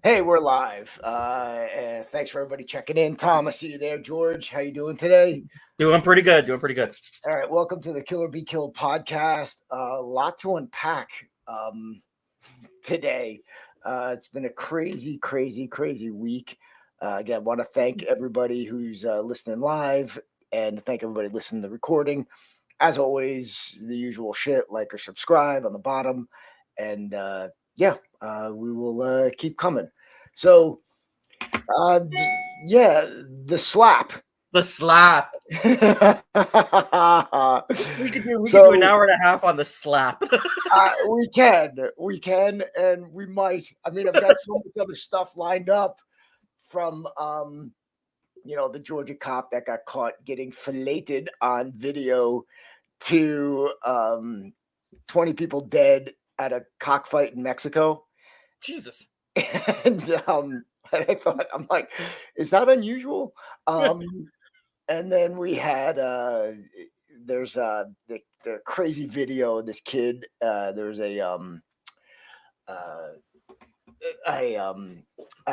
Hey, we're live. Thanks for everybody checking in. Tom, I see you there. George, how you doing today? Doing pretty good. Doing pretty good. All right, welcome to the Killer Be Killed podcast. A lot to unpack today. It's been a crazy week. Again, want to thank everybody who's listening live and thank everybody listening to the recording. As always, the usual shit, like or subscribe on the bottom. And we will keep coming. So, the slap. The slap. we We could do an hour and a half on the slap. we can, and we might. I mean, I've got so much other stuff lined up from the Georgia cop that got caught getting filleted on video to 20 people dead at a cockfight in Mexico. Jesus. And I thought, I'm like, is that unusual? And then we had there's the crazy video of this kid. There's a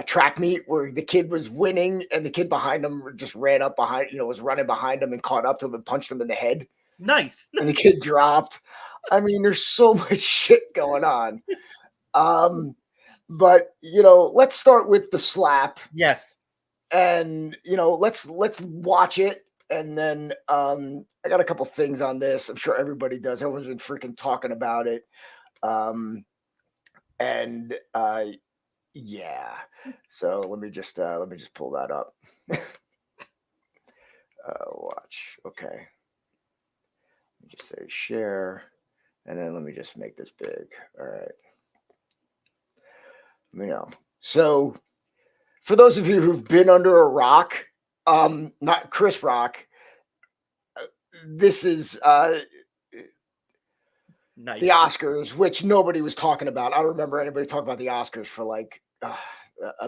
track meet where the kid was winning and the kid behind him just ran up behind, was running behind him and caught up to him and punched him in the head. Nice. And the kid dropped. I mean, there's so much shit going on. But let's start with the slap. Yes. And let's watch it. And then I got a couple things on this. I'm sure everybody does. Everyone's been freaking talking about it. Yeah. So let me just pull that up. Watch. Okay. Let me just say share. And then let me just make this big. All right. So for those of you who've been under a rock, not Chris Rock, this is nice. The Oscars, which nobody was talking about. I don't remember anybody talking about the Oscars for like a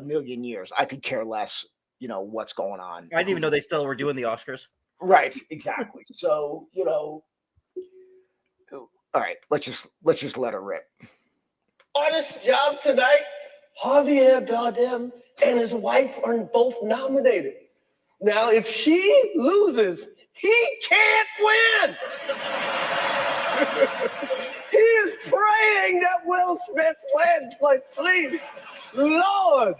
million years. I could care less, what's going on. I didn't even know they still were doing the Oscars. Right, exactly. So, all right, let's just let her rip. Artist job tonight. Javier Bardem and his wife are both nominated. Now, if she loses, he can't win. He is praying that Will Smith wins. Like, please, Lord.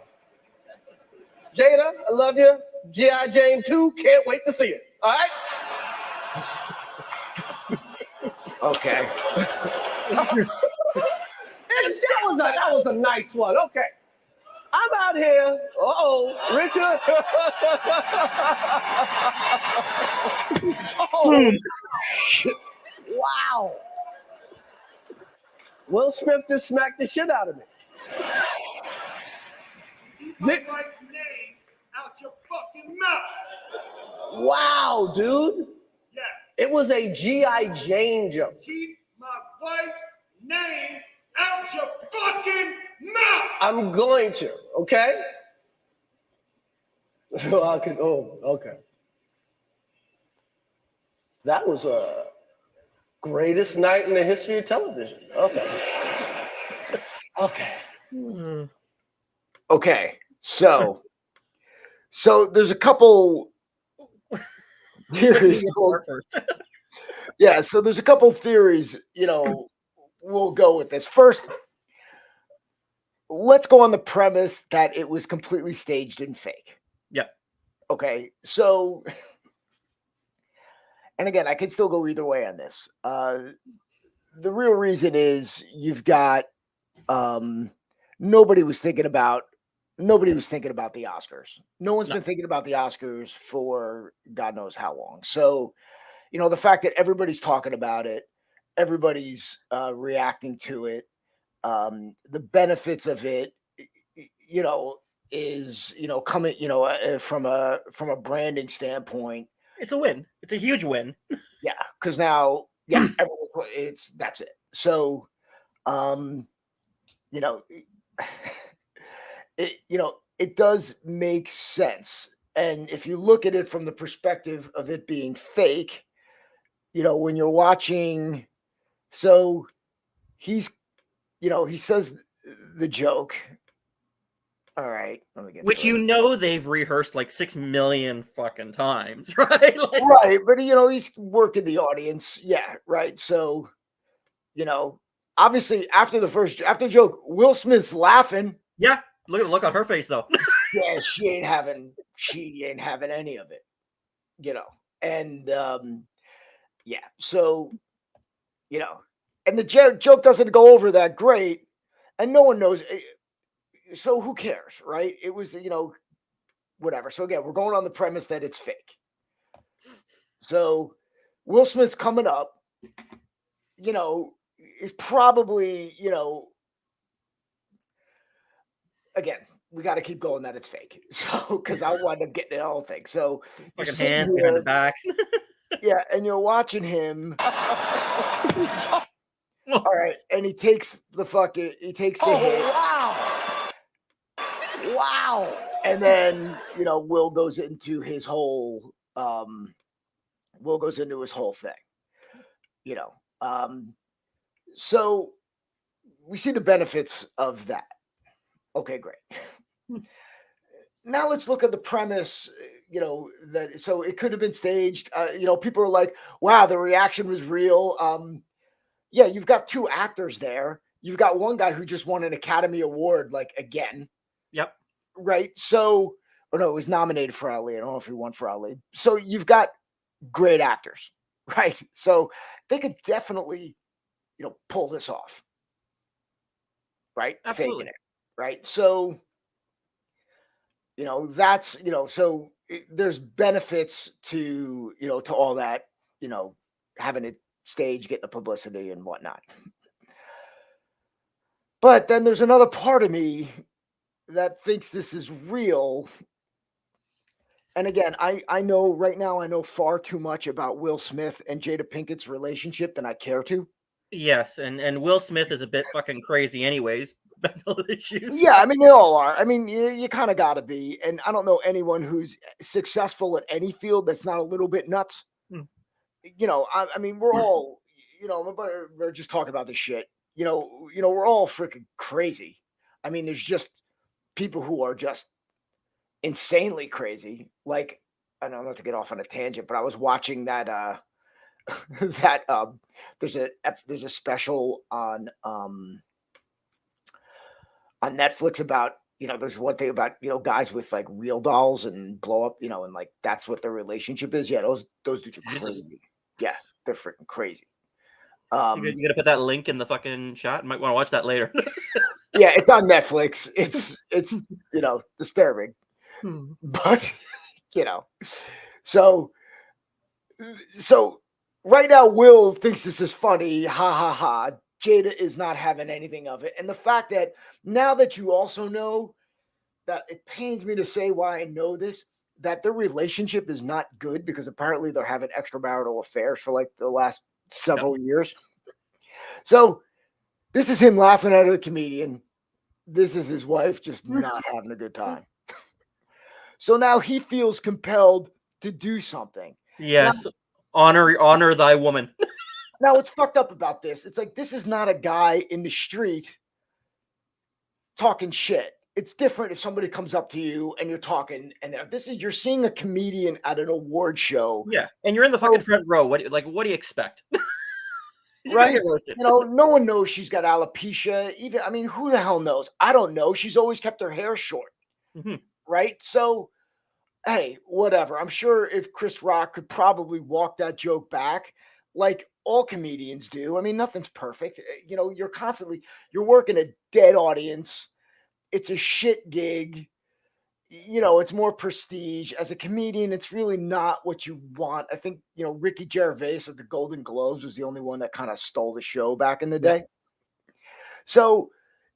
Jada, I love you. G.I. Jane 2, can't wait to see it. All right? Okay. That was a nice one. Okay. I'm out here. Richard. Wow. Will Smith just smacked the shit out of me. Keep my wife's name out your fucking mouth. Wow, dude. Yes. It was a G.I. Jane joke. Keep my wife's name out your fucking mouth. I'm going to, okay? Okay. That was a greatest night in the history of television. Okay. Okay. So there's a couple theories. Yeah, so there's a couple theories, we'll go with this. First, let's go on the premise that it was completely staged and fake. Yeah. Okay. So, and again, I could still go either way on this. The real reason is you've got nobody was thinking about the Oscars. No one's been thinking about the Oscars for God knows how long. So, the fact that everybody's talking about it, everybody's reacting to it, the benefits of it, is coming, from a branding standpoint. It's a win. It's a huge win. Yeah, because now, that's it. So, it does make sense. And if you look at it from the perspective of it being fake, when you're watching, so he says the joke, All right, let me get Which to it. you know they've rehearsed like 6 million fucking times, right? Like, Right, but he's working the audience. Yeah, right. So, obviously after the joke, Will Smith's laughing. yeah, look at the look on her face though. Yeah, she ain't having any of it. And yeah, so and the joke doesn't go over that great, and no one knows. So who cares, right? It was whatever. So again, we're going on the premise that it's fake. So Will Smith's coming up, is probably, again, we got to keep going that it's fake. So, because I wind up getting the whole thing. So, you're Fucking sitting hands behind the here, back. yeah, and you're watching him. All right, and he takes the hit. Wow. And then, Will goes into his whole thing. So we see the benefits of that. Okay, great. Now let's look at the premise, that so it could have been staged. People are like, wow, the reaction was real. Yeah, you've got two actors there. You've got one guy who just won an Academy Award, like again. Yep. Right. So, or no, it was nominated for Ali. I don't know if he won for Ali. So you've got great actors, right? So they could definitely, pull this off. Right. Absolutely. Faking it. Right. So, that's, so there's benefits to, to all that, having it stage, getting the publicity and whatnot. But then there's another part of me that thinks this is real. And again, I know right now, I know far too much about Will Smith and Jada Pinkett's relationship than I care to. Yes, and Will Smith is a bit fucking crazy anyways. Mental issues. Yeah, I mean, they all are. I mean, you kind of got to be. And I don't know anyone who's successful at any field that's not a little bit nuts. Hmm. I mean, we're all, we're just talking about this shit. We're all freaking crazy. I mean, there's just people who are just insanely crazy. Like, I don't know, not to get off on a tangent, but I was watching that there's a special on Netflix about, there's one thing about, guys with like real dolls and blow up, and like that's what their relationship is. Yeah, those dudes are crazy. Yeah, they're freaking crazy. You gonna put that link in the fucking chat? Might want to watch that later. Yeah, it's on Netflix. It's disturbing. But so right now Will thinks this is funny. Ha ha ha. Jada is not having anything of it. And the fact that now that you also know that, it pains me to say why I know this, that their relationship is not good, because apparently they're having extramarital affairs for like the last several years. So this is him laughing at a comedian. This is his wife just not having a good time. So now he feels compelled to do something. Yes. Honor thy woman. Now, what's fucked up about this, it's like, this is not a guy in the street talking shit. It's different if somebody comes up to you and you're talking, and you're seeing a comedian at an award show. Yeah, and you're in the fucking front row. What do you expect? Right? No one knows she's got alopecia. Even, I mean, who the hell knows? I don't know. She's always kept her hair short. Mm-hmm. Right? So, hey, whatever. I'm sure if Chris Rock could probably walk that joke back, like all comedians do. I mean, nothing's perfect. You're working a dead audience. It's a shit gig. It's more prestige. As a comedian, it's really not what you want. I think, Ricky Gervais at the Golden Globes was the only one that kind of stole the show back in the day. So,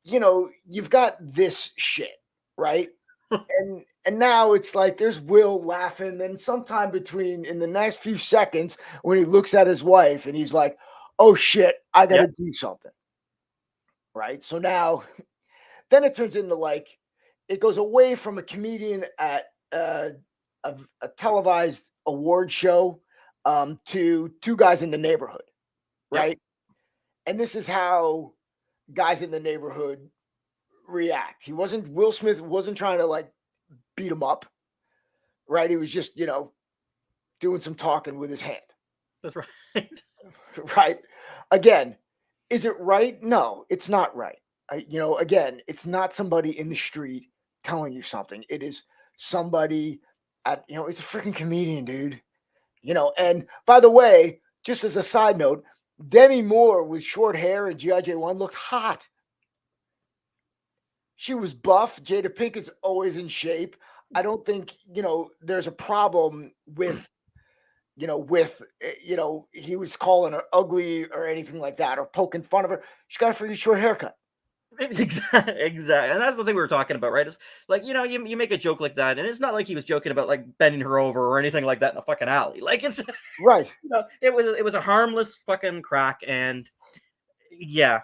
you've got this shit, right? And now it's like there's Will laughing. Then sometime in the next few seconds, when he looks at his wife and he's like, oh shit, I got to do something. Right. So now, then it turns into like, it goes away from a comedian at a televised award show to two guys in the neighborhood. Right. And this is how guys in the neighborhood react. Will Smith wasn't trying to like beat him up, right? He was just, doing some talking with his hand, That's right. right? Again, is it right? No, it's not right. Again, it's not somebody in the street telling you something. It is somebody it's a freaking comedian, dude. And by the way, just as a side note, Demi Moore with short hair and G.I. Jane 1 looked hot. She was buff. Jada Pinkett's always in shape. I don't think, there's a problem with, he was calling her ugly or anything like that or poking fun of her. She's got a freaking short haircut. Exactly. And that's the thing we were talking about, right? It's like, you make a joke like that, and it's not like he was joking about like bending her over or anything like that in a fucking alley. Like it's right. It was a harmless fucking crack, and yeah,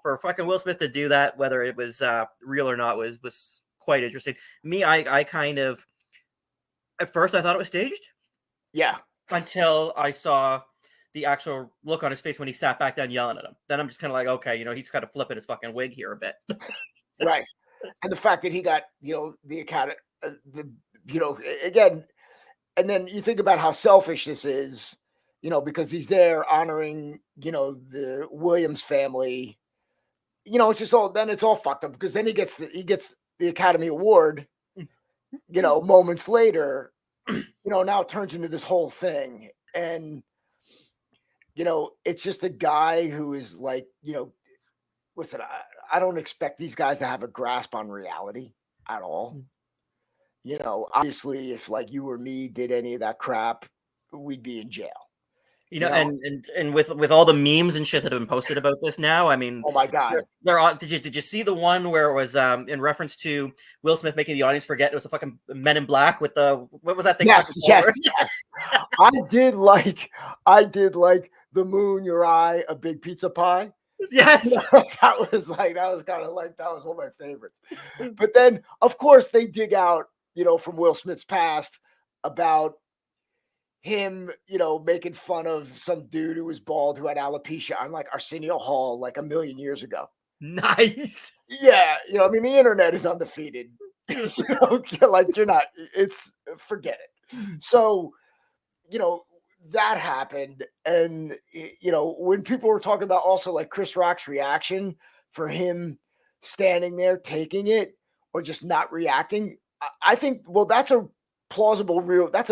for fucking Will Smith to do that, whether it was real or not, was quite interesting. Me, I kind of at first I thought it was staged. Yeah. Until I saw the actual look on his face when he sat back down yelling at him. Then I'm just kind of like, okay, he's kind of flipping his fucking wig here a bit. Right. And the fact that he got, the Academy, again, and then you think about how selfish this is, because he's there honoring, the Williams family. It's just it's all fucked up because then he gets the Academy Award, moments later, now it turns into this whole thing. And, it's just a guy who is like, listen, I don't expect these guys to have a grasp on reality at all. Obviously, if like you or me did any of that crap, we'd be in jail. And with all the memes and shit that have been posted about this now, I mean, oh my god, they're all, did you see the one where it was in reference to Will Smith making the audience forget it was the fucking Men in Black with the what was that thing? Yes. I did like the moon, your eye, a big pizza pie. Yes. that was one of my favorites. But then, of course, they dig out, from Will Smith's past about him, making fun of some dude who was bald who had alopecia on like Arsenio Hall like a million years ago. Nice. Yeah. The internet is undefeated. Like forget it. So, that happened. And, when people were talking about also like Chris Rock's reaction for him standing there taking it or just not reacting, I think, well, that's a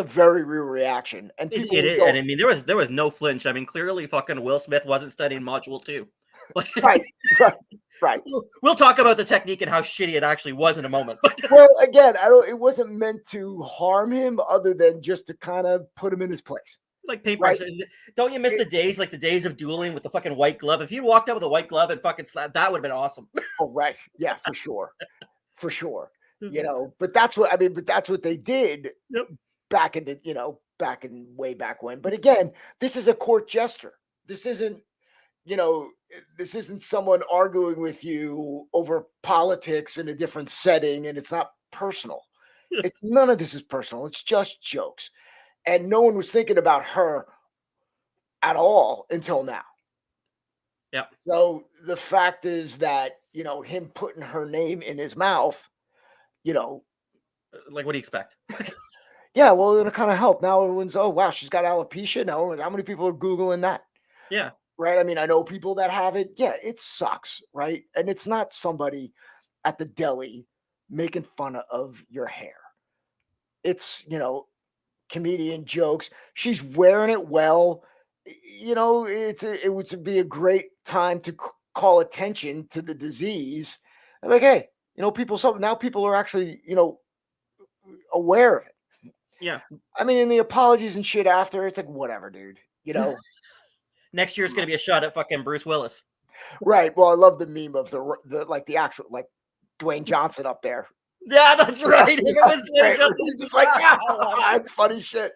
very real reaction. And it is. And I mean, there was no flinch. I mean, clearly fucking Will Smith wasn't studying module 2. Right. We'll talk about the technique and how shitty it actually was in a moment. Well, again, it wasn't meant to harm him other than just to kind of put him in his place. Like paper. Right? Don't you miss the days of dueling with the fucking white glove? If you walked out with a white glove and fucking slapped, that would have been awesome. Oh, right. Yeah, for sure. For sure. But that's what they did back in way back when. But again, this is a court jester. This isn't, this isn't someone arguing with you over politics in a different setting, and it's not personal. It's none of this is personal. It's just jokes. And no one was thinking about her at all until now. Yeah. So the fact is that, him putting her name in his mouth, like, what do you expect? Yeah, well, it'll kind of help. Now everyone's, oh, wow, she's got alopecia. Now, how many people are Googling that? Yeah. Right. I mean, I know people that have it. Yeah, it sucks. Right. And it's not somebody at the deli making fun of your hair. It's, comedian jokes. She's wearing it well. It would be a great time to call attention to the disease. I'm like, hey, people are actually, aware of it. Yeah. I mean, in the apologies and shit after, it's like, whatever, dude. Next year it's going to be a shot at fucking Bruce Willis. Right. Well, I love the meme of the actual Dwayne Johnson up there. Yeah, that's right. If it was Dwayne Johnson, he's just like, it's funny shit.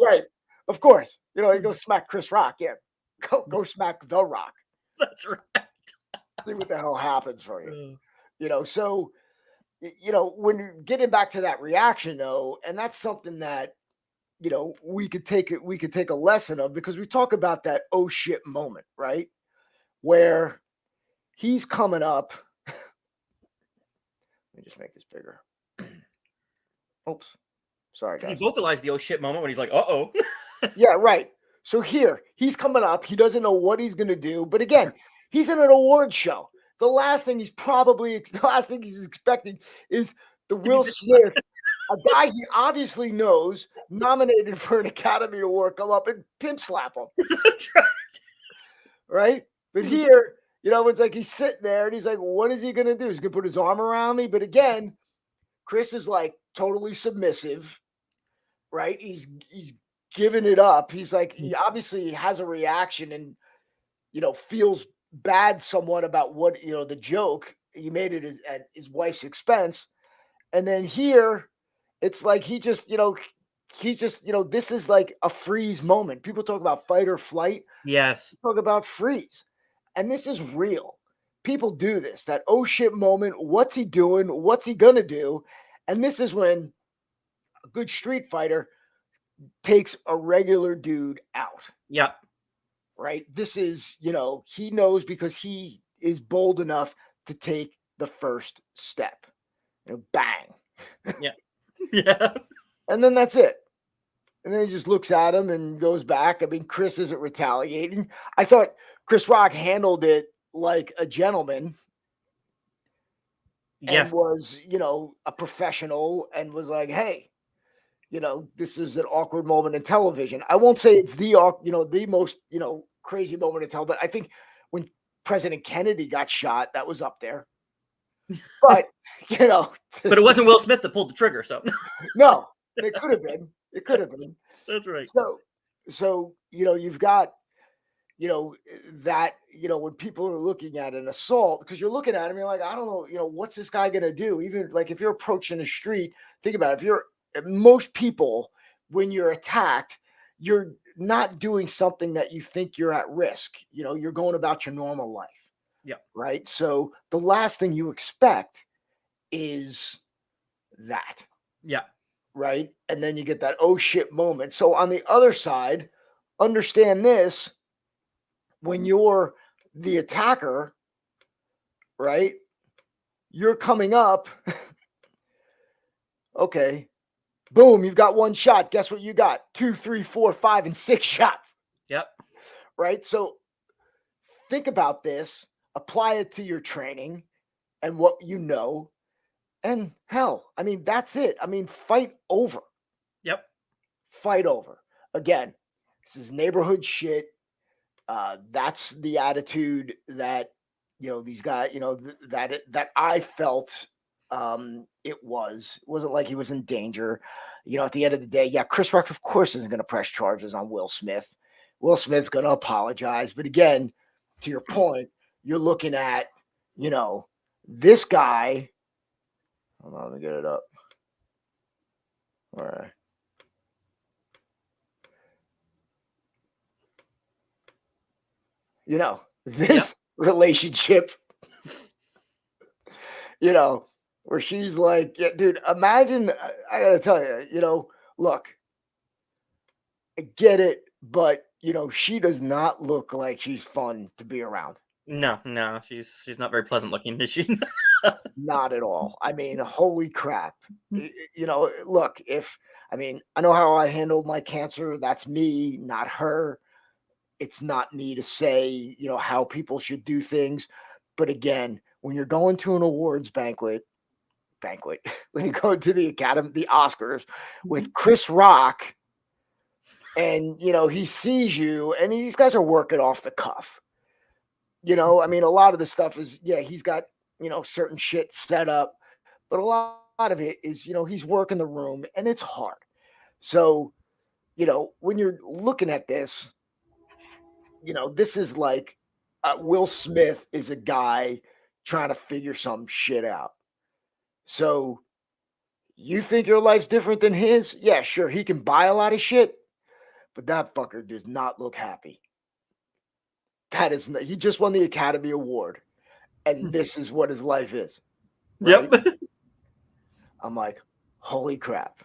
Right. Of course. You go smack Chris Rock. Yeah. Go smack The Rock. That's right. See what the hell happens for you. So, when you're getting back to that reaction though, and that's something that, we could take a lesson of, because we talk about that oh shit moment, right? Where he's coming up me just make this bigger. Oops. Sorry, Because he guys. vocalized the oh shit moment when he's like, uh-oh. Yeah, right. So here, he's coming up. He doesn't know what he's going to do. But again, he's in an award show. The last thing he's expecting is the Will Smith, a guy he obviously knows, nominated for an Academy Award, come up and pimp slap him. That's right. Right? But here, it's like he's sitting there and he's like, what is he going to do? He's going to put his arm around me. But again, Chris is like totally submissive, right? He's giving it up. He's like, he obviously has a reaction and, feels bad somewhat about what, the joke. He made it at his wife's expense. And then here, it's like he just, this is like a freeze moment. People talk about fight or flight. Yes. Talk about freeze. And this is real. People do this, that oh shit moment. What's he doing? What's he going to do? And this is when a good street fighter takes a regular dude out. Yep. Right? This is, he knows because he is bold enough to take the first step. Bang. Yeah. Yeah. And then that's it. And then he just looks at him and goes back. I mean, Chris isn't retaliating. I thought Chris Rock handled it like a gentleman. Yeah. And was, a professional and was like, hey, this is an awkward moment in television. I won't say it's the most, crazy moment in television, but I think when President Kennedy got shot, that was up there. But, but it wasn't Will Smith that pulled the trigger, so. No, it could have been. It could have been. That's right. So, you've got, that, when people are looking at an assault, because you're looking at him, you're like, I don't know, what's this guy going to do? Even like if you're approaching the street, think about it. Most people, when you're attacked, you're not doing something that you think you're at risk. You're going about your normal life. Yeah. Right. So the last thing you expect is that. Yeah. Right. And then you get that oh shit moment. So on the other side, understand this, when you're the attacker, right, you're coming up. Okay. Boom, you've got one shot. Guess what you got? 2, 3, 4, 5, and 6 shots. Yep. Right. So think about this, apply it to your training and what you know. And hell, I mean, that's it. I mean, fight over. Yep. Fight over. Again, this is neighborhood shit. That's the attitude that, these guys, that I felt it wasn't like he was in danger. At the end of the day, yeah, Chris Rock, of course, isn't going to press charges on Will Smith. Will Smith's going to apologize. But again, to your point, you're looking at, this guy. Hold on, let me get it up. All right. This relationship, where she's like, yeah, dude, imagine, I got to tell you, look, I get it, but, she does not look like she's fun to be around. No, she's not very pleasant looking, is she? Not at all. I mean, holy crap. Look, I know how I handled my cancer. That's me, not her. It's not me to say, how people should do things. But again, when you're going to an awards banquet, when you go to the Academy, the Oscars with Chris Rock, and, he sees you, and these guys are working off the cuff. A lot of the stuff is, yeah, he's got, certain shit set up, but a lot of it is, he's working the room and it's hard. So, when you're looking at this, this is like Will Smith is a guy trying to figure some shit out. So you think your life's different than his? Yeah, sure. He can buy a lot of shit, but that fucker does not look happy. He just won the Academy Award, and this is what his life is. Right? Yep. I'm like, holy crap.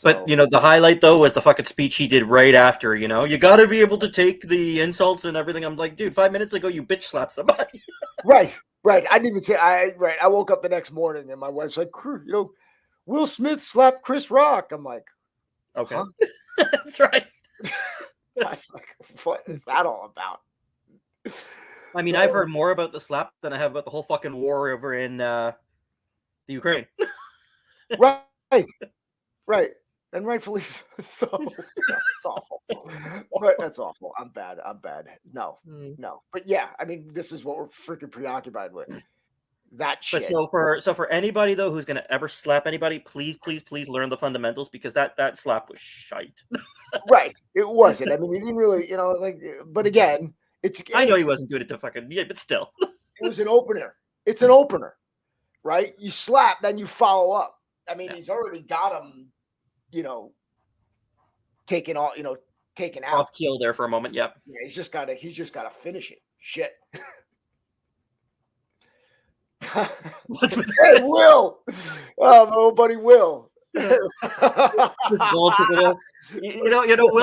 But, the highlight, though, was the fucking speech he did right after, You got to be able to take the insults and everything. I'm like, dude, 5 minutes ago, you bitch slapped somebody. Right. Right. I didn't even say I woke up the next morning and my wife's like, Will Smith slapped Chris Rock. I'm like, Okay. huh? That's right. I was like, what is that all about? I mean, I've heard more about the slap than I have about the whole fucking war over in the Ukraine. Right. Right. And rightfully so. That's awful. But that's awful. I'm bad. No. But yeah, I mean, this is what we're freaking preoccupied with. That But shit. so for anybody though who's gonna ever slap anybody, please learn the fundamentals, because that slap was shite. Right. It wasn't. I mean, he didn't really, but again, I know he wasn't doing it to fucking, yeah, but still. it was an opener. It's an opener, right? You slap, then you follow up. I mean, he's already got him, taken out. Off keel there for a moment. Yep. Yeah, he's just gotta finish it. Shit. What's with Hey, Will. Oh, my buddy Will. this bullshit? Will,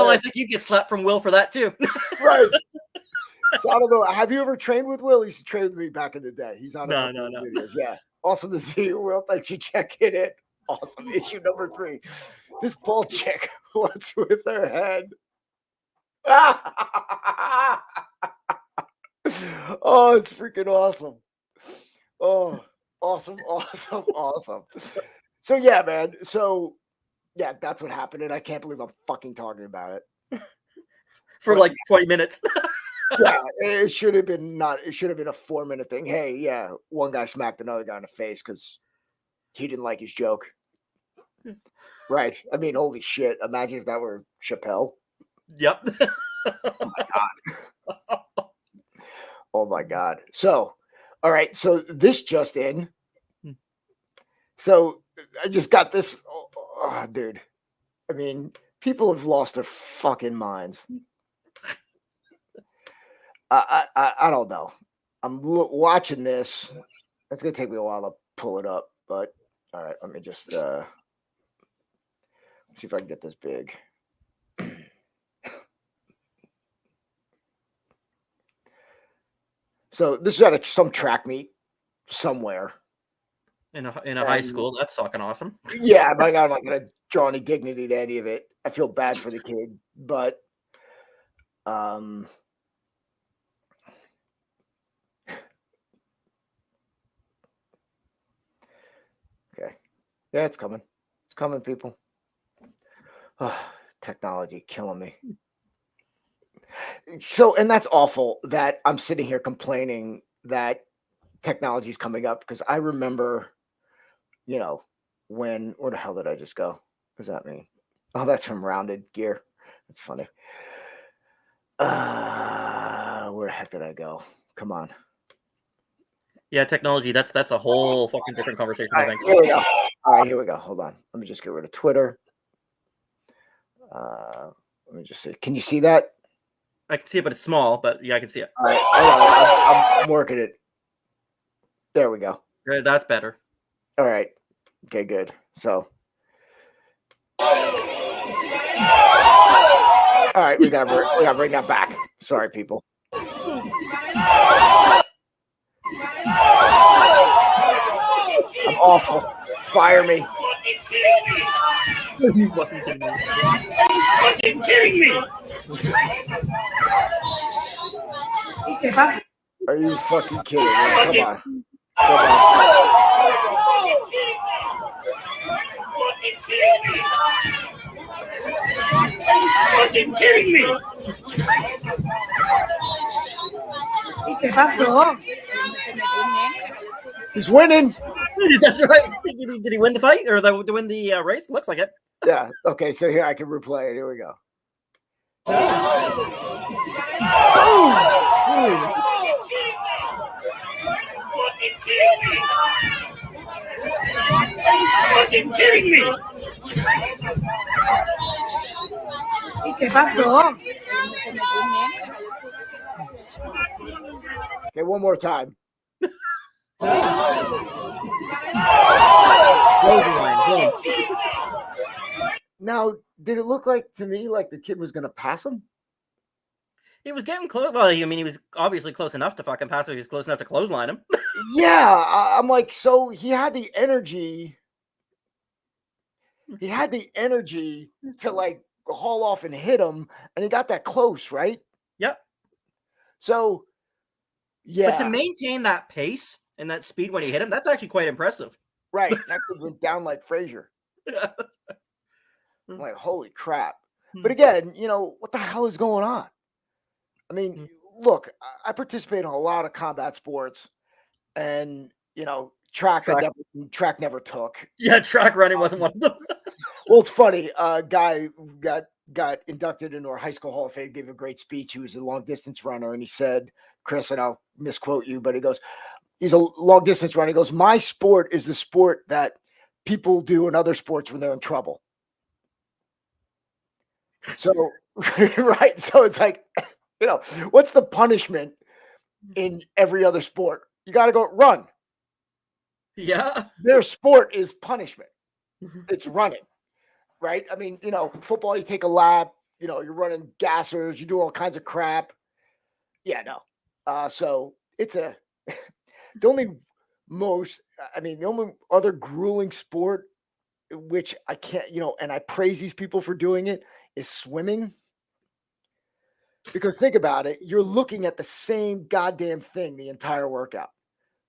I think you get slapped from Will for that too. Right. So I don't know. Have you ever trained with Will? He used to train with me back in the day. He's on No. videos. Yeah. Awesome to see you, Will. Thanks for checking in. Awesome. Issue number 3. This ball chick, what's with her head? Oh, it's freaking awesome. Oh, awesome. So yeah, man. So yeah, that's what happened, and I can't believe I'm fucking talking about it For like 20 minutes. Yeah, it should have been a 4-minute thing. Hey, yeah, one guy smacked another guy in the face because he didn't like his joke. Right. I mean, holy shit. Imagine if that were Chappelle. Yep. Oh my God. Oh my God. So, all right. So this just in. So I just got this. Oh, dude. I mean, people have lost their fucking minds. I don't know. I'm watching this. It's gonna take me a while to pull it up, but all right. Let me just see if I can get this big. So this is at some track meet somewhere in a high school. That's fucking awesome. Yeah, my God, I'm not gonna draw any dignity to any of it. I feel bad for the kid, but okay. Yeah, it's coming. It's coming, people. Oh, technology killing me. So, and that's awful that I'm sitting here complaining that technology is coming up, because I remember, where the hell did I just go? What does that mean? Oh, that's from Rounded Gear. That's funny. Where the heck did I go? Come on. Yeah, technology. That's a whole fucking different conversation. All I right, think. here we go. All right, here we go. Hold on. Let me just get rid of Twitter. Let me just see. Can you see that? I can see it, but it's small. But yeah, I can see it. All right, I'm working it. There we go. That's better. All right. Okay, good. So, all right, we gotta bring that back. Sorry, people. I'm awful. Fire me. Are you fucking kidding me? Fucking kidding me? Are you fucking kidding me? Come on. Fucking kidding me? ¿Qué pasó? He's winning. That's right. Did he win the fight or to win the race? Looks like it. Yeah. Okay. So here I can replay it. Here we go. Fucking kidding me? ¿Qué pasó? Okay, one more time. Now, did it look like to me like the kid was going to pass him? He was getting close. Well, I mean, he was obviously close enough to fucking pass. He was close enough to clothesline him. Yeah, I'm like, so he had the energy. He had the energy to like haul off and hit him, and he got that close, right? Yep. So, But to yeah, maintain that pace and that speed when he hit him, that's actually quite impressive. right. That kid went down like Frazier. Yeah. I'm like, holy crap. Hmm. But again, what the hell is going on? I mean, look, I participate in a lot of combat sports, and track track never took. Yeah, track running wasn't one of them. Well, it's funny. A guy got inducted into our high school Hall of Fame, gave a great speech. He was a long distance runner, and he said, Chris, and I'll misquote you, but he goes, he's a long distance runner. He goes, my sport is the sport that people do in other sports when they're in trouble. So, right. So it's like, what's the punishment in every other sport? You got to go run. Yeah. Their sport is punishment. It's running, right? I mean, football, you take a lap, you're running gassers, you do all kinds of crap. Yeah, no. So it's the only other grueling sport, which I can't, and I praise these people for doing it, is swimming. Because think about it, you're looking at the same goddamn thing the entire workout.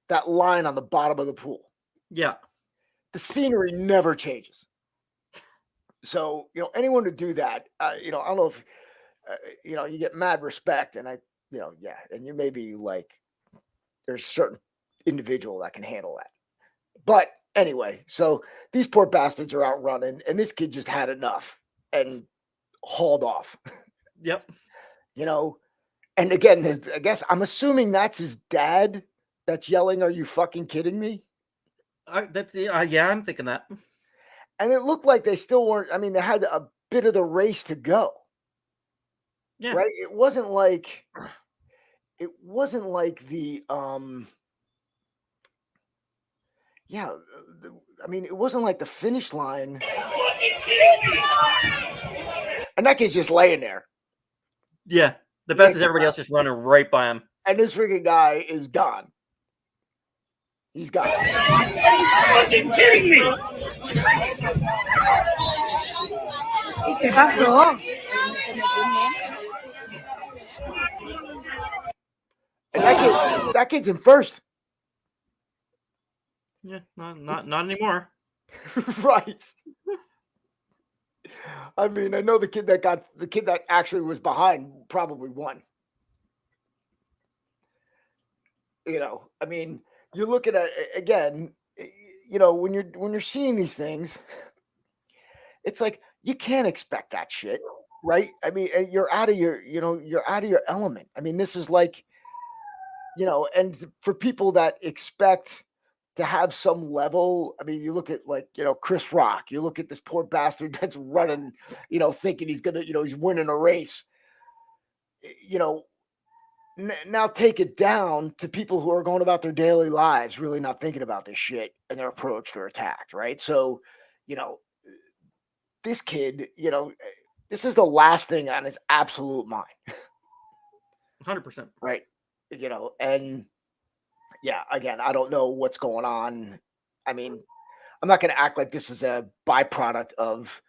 That line on the bottom of the pool. Yeah. The scenery never changes. So, anyone to do that, I don't know if, you get mad respect, and yeah, and you may be like, there's a certain individual that can handle that. But anyway, so these poor bastards are out running, and this kid just had enough and hauled off. Yep. And again, I guess I'm assuming that's his dad that's yelling, "Are you fucking kidding me?" Yeah, I'm thinking that. And it looked like they still weren't. I mean, they had a bit of the race to go. Yeah. Right? It wasn't like the yeah, I mean, it wasn't like the finish line. And that kid's just laying there. Yeah. The best is everybody else just running right by him. And this freaking guy is gone. He's gone. Fucking kidding me! ¿Qué pasó? And that kid's in first. Yeah, not anymore. Right. I mean, I know the kid that actually was behind probably won. I mean, you're looking at again, when you're seeing these things, it's like you can't expect that shit, right? I mean, you're out of your element. I mean, this is like, and for people that expect to have some level, I mean, you look at like, Chris Rock, you look at this poor bastard that's running, thinking he's gonna, he's winning a race. Now take it down to people who are going about their daily lives, really not thinking about this shit, and they're approached or attacked, right? So, this kid, this is the last thing on his absolute mind. 100%. Right. And yeah, again, I don't know what's going on. I mean, I'm not going to act like this is a byproduct of,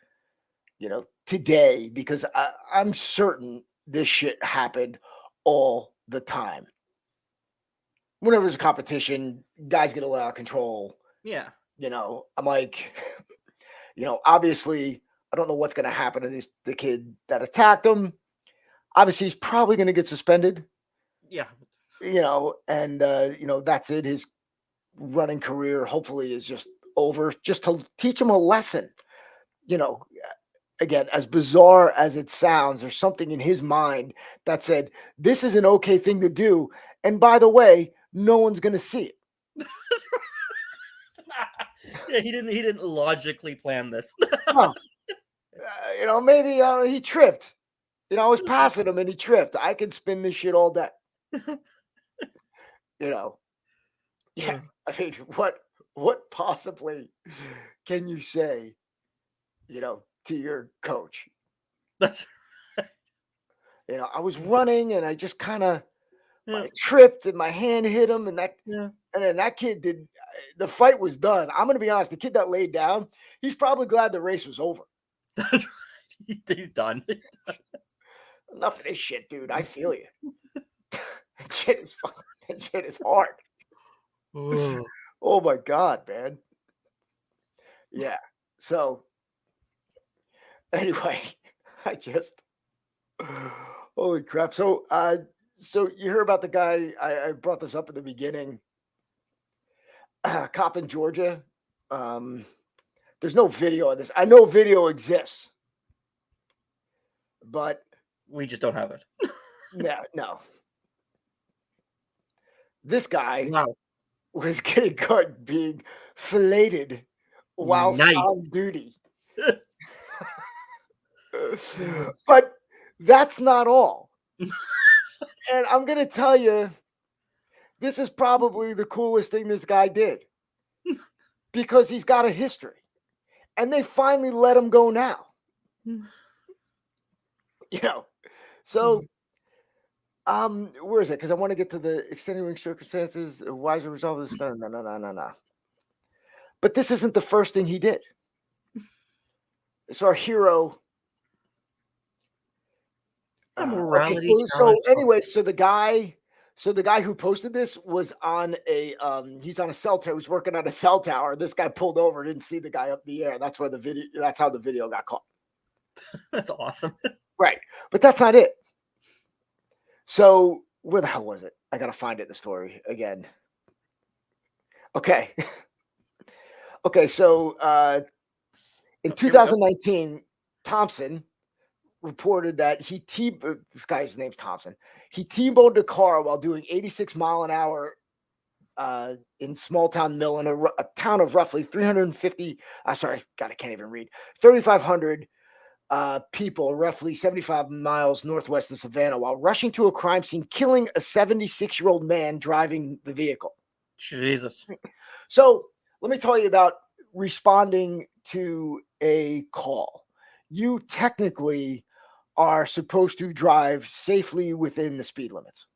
today, because I'm certain this shit happened all the time. Whenever there's a competition, guys get a lot out of control. Yeah. I'm like, obviously, I don't know what's going to happen to the kid that attacked him. Obviously, he's probably going to get suspended. Yeah. And that's it. His running career hopefully is just over, just to teach him a lesson. Again, as bizarre as it sounds, there's something in his mind that said, this is an okay thing to do. And by the way, no one's going to see it. Yeah, he didn't logically plan this. No. Maybe he tripped. I was passing him and he tripped. I can spin this shit all day. Yeah. I mean, what possibly can you say, to your coach? That's I was running and I just kind of Yeah. tripped and my hand hit him, and Yeah. then that kid did. The fight was done. I'm gonna be honest. The kid that laid down, he's probably glad the race was over. That's right. He's done. Enough of this shit, dude. I feel you. That shit is fucking. That shit is hard. Ooh. Oh my god, man. Yeah. So anyway, I just holy crap. So you hear about the guy I brought this up at the beginning. Cop in Georgia. There's no video of this. I know video exists, but We just don't have it. no. This guy Wow. was getting caught being filleted whilst Nice. on duty. But that's not all. And I'm going to tell you, this is probably the coolest thing this guy did because he's got a history. And they finally let him go now. So where is it? Because I want to get to the extenuating circumstances. Why is the result of this? No. But this isn't the first thing he did. It's our hero. A morality so challenge. anyway, so the guy who posted this was on he's on a cell tower. He's working on a cell tower. This guy pulled over, didn't see the guy up in the air. That's how the video got caught. That's awesome. Right. But that's not it. So where the hell was it? I gotta find it in the story again. Okay. Okay, so in 2019, Thompson reported that this guy's name's Thompson. He T-boned a car while doing 86 mile an hour in small town Mill in a town of roughly 350. Sorry, God, I can't even read. 3,500 people, roughly 75 miles northwest of Savannah, while rushing to a crime scene, killing a 76-year-old man driving the vehicle. Jesus. So let me tell you about responding to a call. You technically are supposed to drive safely within the speed limits.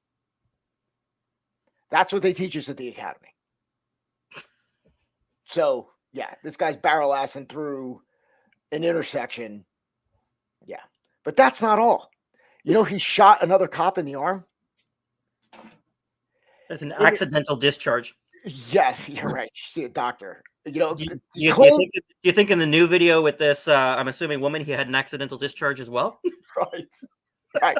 That's what they teach us at the academy. So, yeah, this guy's barrel assing through an intersection. Yeah, but that's not all. He shot another cop in the arm. That's an accidental discharge. Yeah, you're right. You see a doctor. Do you think in the new video with this, I'm assuming woman, he had an accidental discharge as well? Right. Right.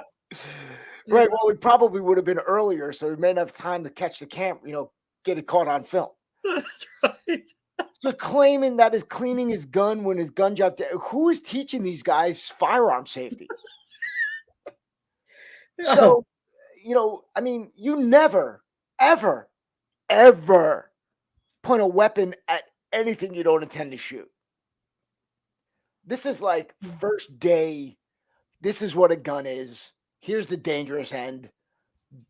Well, it probably would have been earlier, so he may not have time to catch the get it caught on film. That's right. So claiming that is cleaning his gun when his gun dropped. Who is teaching these guys firearm safety? So, I mean, you never, ever, ever point a weapon at anything you don't intend to shoot. This is like first day. This is what a gun is. Here's the dangerous end.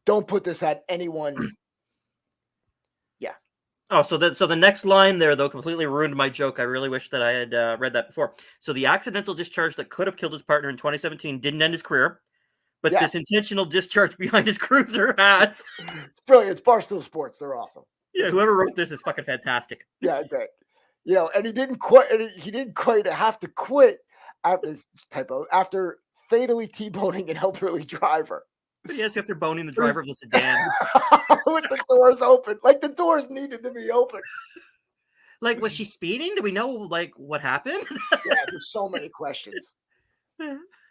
Don't put this at anyone. Yeah. Oh, so the next line there, though, completely ruined my joke. I really wish that I had read that before. So the accidental discharge that could have killed his partner in 2017 didn't end his career, but this intentional discharge behind his cruiser has. It's brilliant. It's Barstool Sports. They're awesome. Yeah, whoever wrote this is fucking fantastic. Yeah, great. And he didn't quit. He didn't quite have to quit after fatally T-boning an elderly driver. But yes, after boning the driver of the sedan. With the doors open. Like the doors needed to be open. Like, was she speeding? Do we know, like, what happened? Yeah, there's so many questions.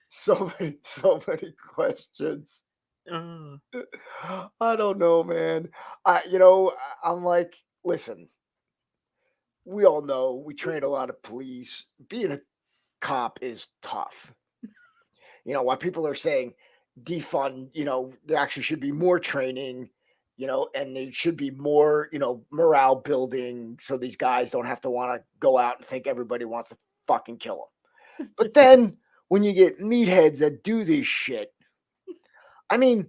So many questions. I don't know, man. I'm like, listen, we all know we train a lot of police. Being a cop is tough. While people are saying defund, there actually should be more training, and there should be more, morale building so these guys don't have to want to go out and think everybody wants to fucking kill them. But then when you get meatheads that do this shit, I mean,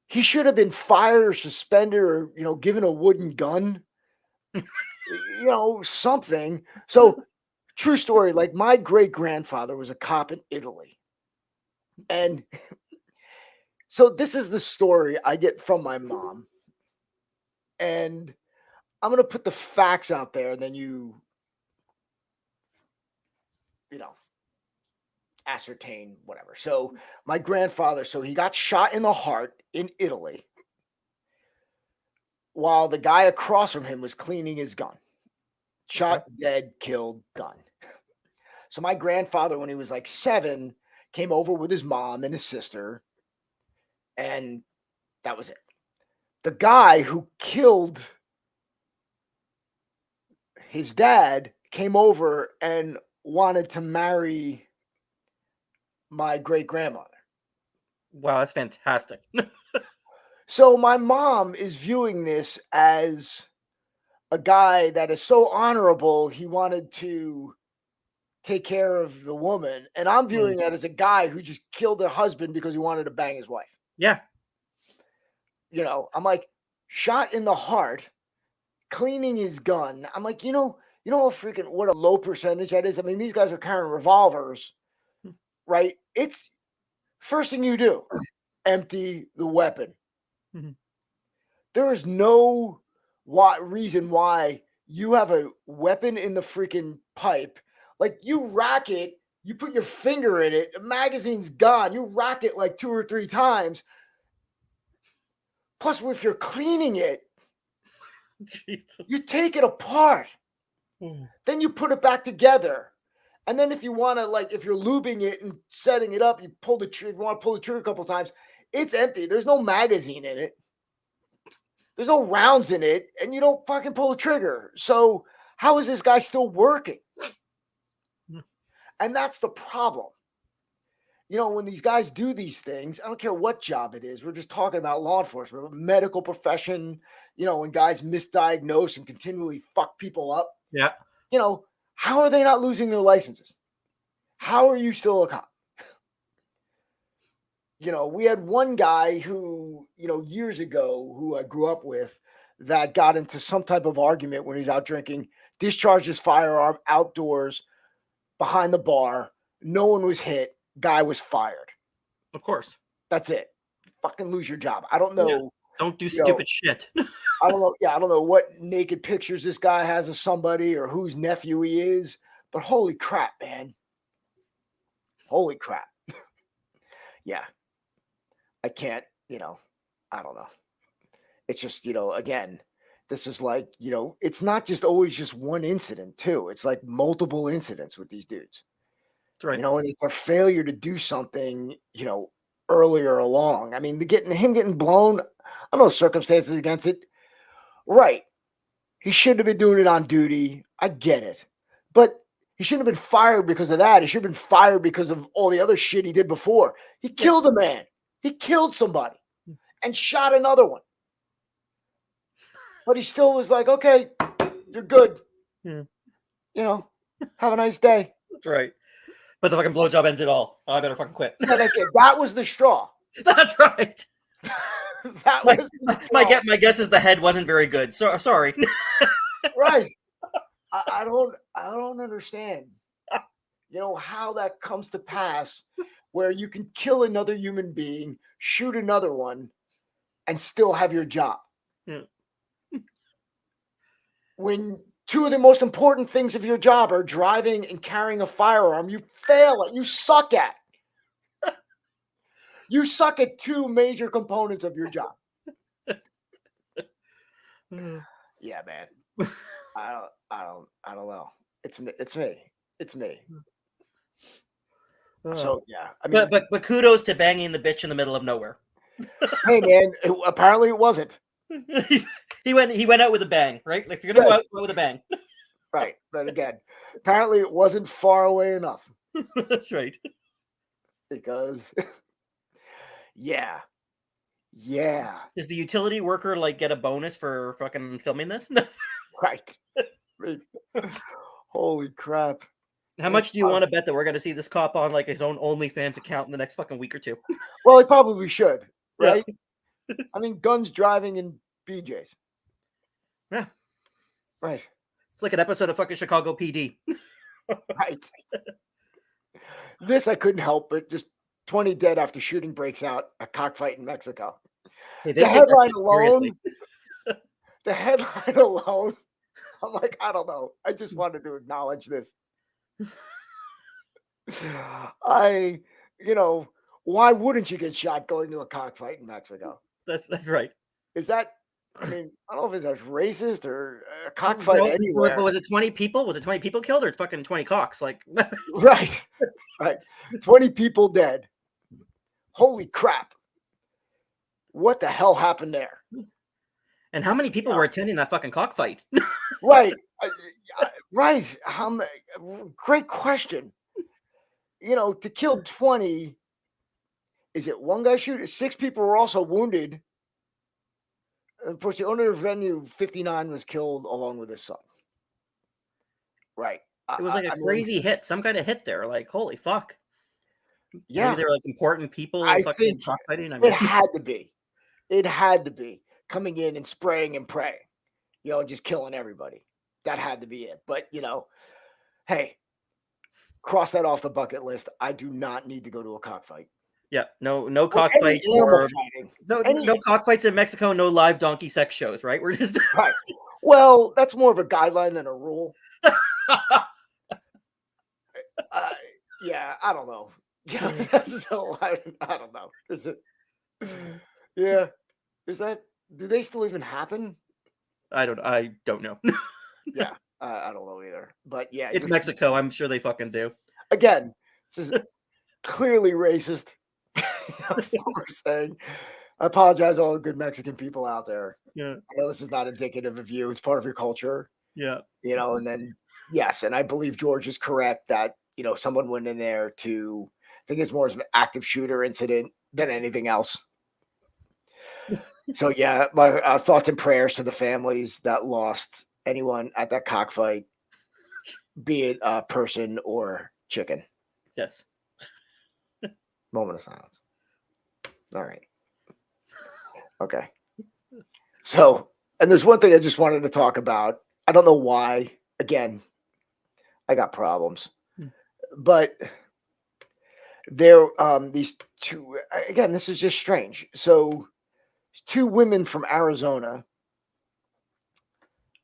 he should have been fired or suspended or, given a wooden gun, something. So true story, like my great grandfather was a cop in Italy. And So this is the story I get from my mom, and I'm gonna put the facts out there, and then you know, ascertain whatever. So my grandfather, so he got shot in the heart in Italy while the guy across from him was cleaning his gun. Shot, dead, killed, done. So my grandfather, when he was like 7, came over with his mom and his sister, and that was it. The guy who killed his dad came over and wanted to marry my great grandmother. Wow, that's fantastic. So my mom is viewing this as a guy that is so honorable, he wanted to take care of the woman. And I'm viewing it as a guy who just killed her husband because he wanted to bang his wife. Yeah. You know, I'm like, shot in the heart, cleaning his gun. I'm like, what a low percentage that is. I mean, these guys are carrying revolvers, right? It's first thing you do, empty the weapon. Mhm. There is no reason why you have a weapon in the freaking pipe. Like you rack it, you put your finger in it, the magazine's gone. You rack it like 2 or 3 times. Plus, if you're cleaning it, Jesus. you take it apart. Then you put it back together. And then if you want to, like, if you're lubing it and setting it up, you pull the trigger. If you want to pull the trigger a couple times, it's empty. There's no magazine in it. There's no rounds in it, and you don't fucking pull the trigger. So how is this guy still working? And that's the problem. You know, when these guys do these things, I don't care what job it is. We're just talking about law enforcement, medical profession, you know, when guys misdiagnose and continually fuck people up. Yeah. You know, how are they not losing their licenses? How are you still a cop? You know, we had one guy who, you know, years ago, who I grew up with, that got into some type of argument when he was out drinking, discharged his firearm outdoors behind the bar. No one was hit. Guy was fired. Of course. That's it. Fucking lose your job. I don't know. Yeah. Don't do stupid shit. I don't know. Yeah, I don't know what naked pictures this guy has of somebody or whose nephew he is, but holy crap, man. Holy crap. Yeah. I can't, you know, I don't know. It's just, you know, again, this is like, you know, it's not just always just one incident, too. It's like multiple incidents with these dudes. That's right. You know, and it's a failure to do something, you know, earlier along. I mean, him getting blown, I don't know circumstances against it. Right. He shouldn't have been doing it on duty. I get it. But he shouldn't have been fired because of that. He should have been fired because of all the other shit he did before. He killed a man. He killed somebody and shot another one. But he still was like, okay, you're good. Yeah. You know, have a nice day. That's right. But the fucking blowjob ends it all. Oh, I better fucking quit. Yeah, that's it. That was the straw. That's right. That was my guess is the head wasn't very good. So sorry. Right. I don't understand. You know how that comes to pass, where you can kill another human being, shoot another one, and still have your job. Yeah. When 2 of the most important things of your job are driving and carrying a firearm, you fail at. You suck at. You suck at 2 major components of your job. Yeah, man. I don't know. It's me. It's me. So yeah, I mean, but kudos to banging the bitch in the middle of nowhere. Hey man, apparently it wasn't. he went out with a bang, right? Like if you're gonna go out with a bang. Right, but again, apparently it wasn't far away enough. That's right. Because yeah. Does the utility worker like get a bonus for fucking filming this? Right. Holy crap. How much do you want to bet that we're gonna see this cop on like his own OnlyFans account in the next fucking week or 2? Well, he probably should, right? Yeah. I mean, guns, driving, and BJs. Yeah. Right. It's like an episode of fucking Chicago PD. Right. This I couldn't help but just 20 dead after shooting breaks out at Cockfight in Mexico. Hey, The they take that headline shit alone, seriously. the headline alone, I'm like, I don't know. I just wanted to acknowledge this. Why wouldn't you get shot going to a cockfight in Mexico? That's right. Is that, I mean, I don't know if that's racist or a No, cockfight but anywhere. was it 20 people? Was it 20 people killed or fucking 20 cocks? Like, Right. Right. 20 people dead. Holy crap. What the hell happened there? and how many people were attending that fucking cockfight? Right. Right. Great question. To kill 20, is it one guy shooting? 6 people were also wounded. Of course, the owner of the venue, 59, was killed along with his son. Right. It was like a crazy hit, some kind of hit there. Like, holy fuck. Yeah. Maybe they were like important people I fucking think cockfighting. I it mean, had to be. It had to be coming in and spraying and praying, just killing everybody. That had to be it. But, hey, cross that off the bucket list. I do not need to go to a cockfight. yeah, no Or any cockfights animal or fighting. no cockfights in Mexico, no live donkey sex shows, right? We're just Right. Well, that's more of a guideline than a rule. Yeah, I don't know. I don't know. Is it? Yeah. Is that? Do they still even happen? I don't know. Yeah, I don't know either. But yeah, It's Mexico. I'm sure they fucking do. Again, this is clearly racist. What we're saying. I apologize to all the good Mexican people out there. Yeah. I know this is not indicative of you. It's part of your culture. Yeah. And then yes, and I believe George is correct that someone went in there to. I think it's more of an active shooter incident than anything else. So yeah, my thoughts and prayers to the families that lost anyone at that cockfight, be it a person or chicken. Yes. Moment of silence. All right. Okay. So, and there's one thing I just wanted to talk about. I don't know why. Again, I got problems, but there, these two. Again, this is just strange. So, 2 women from Arizona.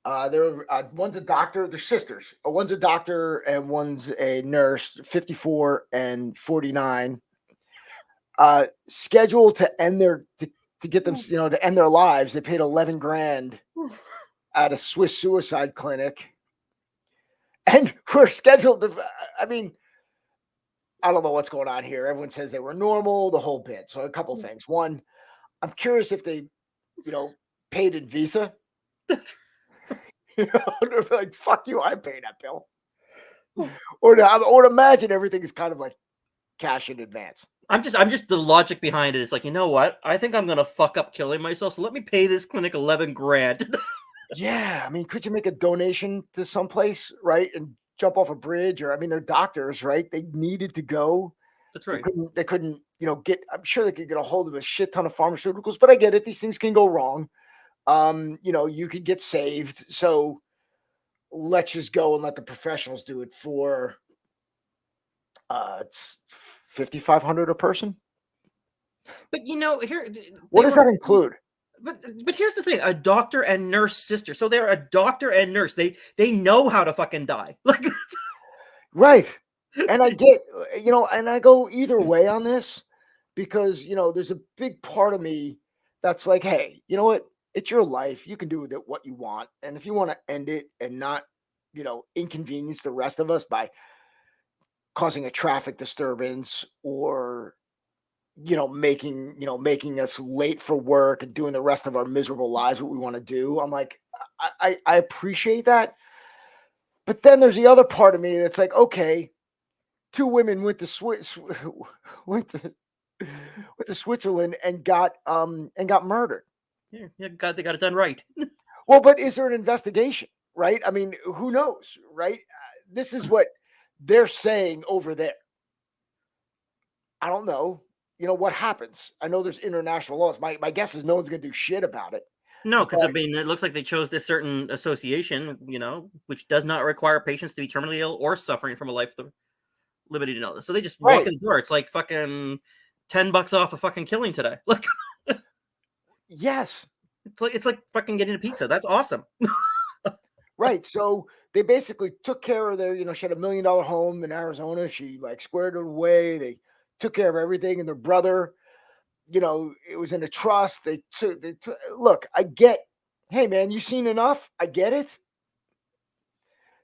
One's a doctor. They're sisters. One's a doctor and one's a nurse. 54 and 49. Scheduled to end to get them, to end their lives. They paid 11 grand at a Swiss suicide clinic, and we're scheduled to. I mean, I don't know what's going on here. Everyone says they were normal, the whole bit. So a couple things. One, I'm curious if they, paid in Visa. They're like, fuck you, I'm paying that bill. Or to imagine everything is kind of like cash in advance. I'm just the logic behind it. It's like, you know what? I think I'm gonna fuck up killing myself, so let me pay this clinic 11 grand. Yeah, I mean, could you make a donation to someplace, right, and jump off a bridge? Or I mean, they're doctors, right? They needed to go. That's right. They couldn't, get. I'm sure they could get a hold of a shit ton of pharmaceuticals, but I get it. These things can go wrong. You could get saved. So let's just go and let the professionals do it for. It's $5,500 a person. But here, What does that include? But here's the thing: a doctor and nurse sister. So they're a doctor and nurse. They know how to fucking die. Like, right. And I get, and I go either way on this because there's a big part of me that's like, hey, you know what? It's your life. You can do with it what you want, and if you want to end it and not, inconvenience the rest of us by causing a traffic disturbance or making us late for work and doing the rest of our miserable lives what we want to do. I'm like, I appreciate that. But then there's the other part of me that's like, okay, 2 women went to Switzerland and got murdered. Yeah, God, they got it done right. Well, but is there an investigation, right? I mean, who knows, right? This is what they're saying over there. I don't know. What happens? I know there's international laws. My guess is no one's going to do shit about it. No, because I mean, it looks like they chose this certain association, which does not require patients to be terminally ill or suffering from a life. liberty to know this. So they just Right. walk in the door. It's like fucking $10 off a fucking killing today. Like, Yes. it's like fucking getting a pizza. That's awesome. Right. So they basically took care of their, she had $1 million home in Arizona. She like squared it away. They took care of everything. And their brother, it was in a trust. Look, I get, hey man, you seen enough? I get it.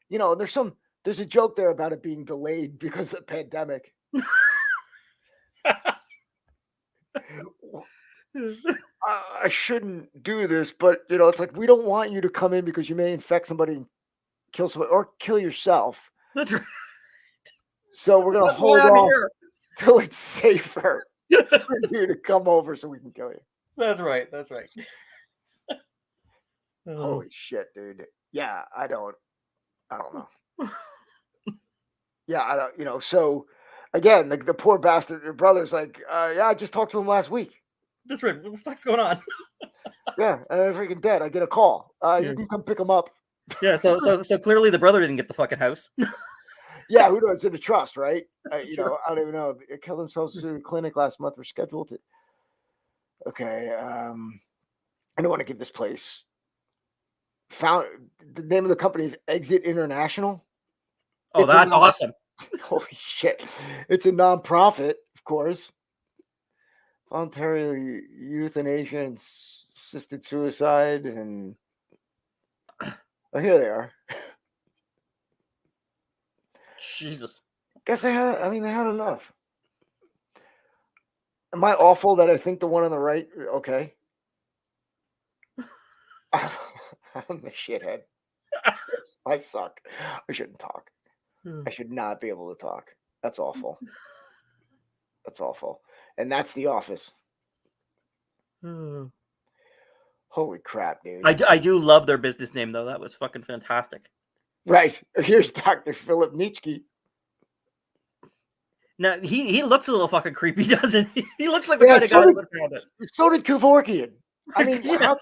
There's a joke there about it being delayed because of the pandemic. I shouldn't do this, but it's like we don't want you to come in because you may infect somebody and kill somebody or kill yourself. That's right. So we're gonna That's hold why I'm off here. till it's safer for you to come over so we can kill you. That's right. That's right. Oh. Holy shit, dude. Yeah, I don't know. Yeah, I don't, so again, the poor bastard, your brother's like, yeah, I just talked to him last week. That's right. What the fuck's going on? Yeah, and I'm freaking dead. I get a call. Yeah. You can come pick him up. Yeah, so clearly the brother didn't get the fucking house. Yeah, who knows? In a trust, right? Sure. I don't even know. They killed themselves to the clinic last month. We're scheduled to. Okay, I don't want to give this place. Found the name of the company is Exit International. Oh, It's a that's awesome. Holy shit! It's a nonprofit, of course. Voluntary euthanasia and assisted suicide, and here they are. Jesus. Guess they had. They had enough. Am I awful that I think the one on the right? Okay. I'm a shithead. Yes, I suck. I shouldn't talk. I should not be able to talk. That's awful. That's awful. And that's The Office. Holy crap, dude. I do love their business name though. That was fucking fantastic. Right. Here's Dr. Philip Nietzsche. Now he looks a little fucking creepy, doesn't he? He looks like the Yeah, kind of guy that would have found it. So did Kevorkian. I mean, Yes.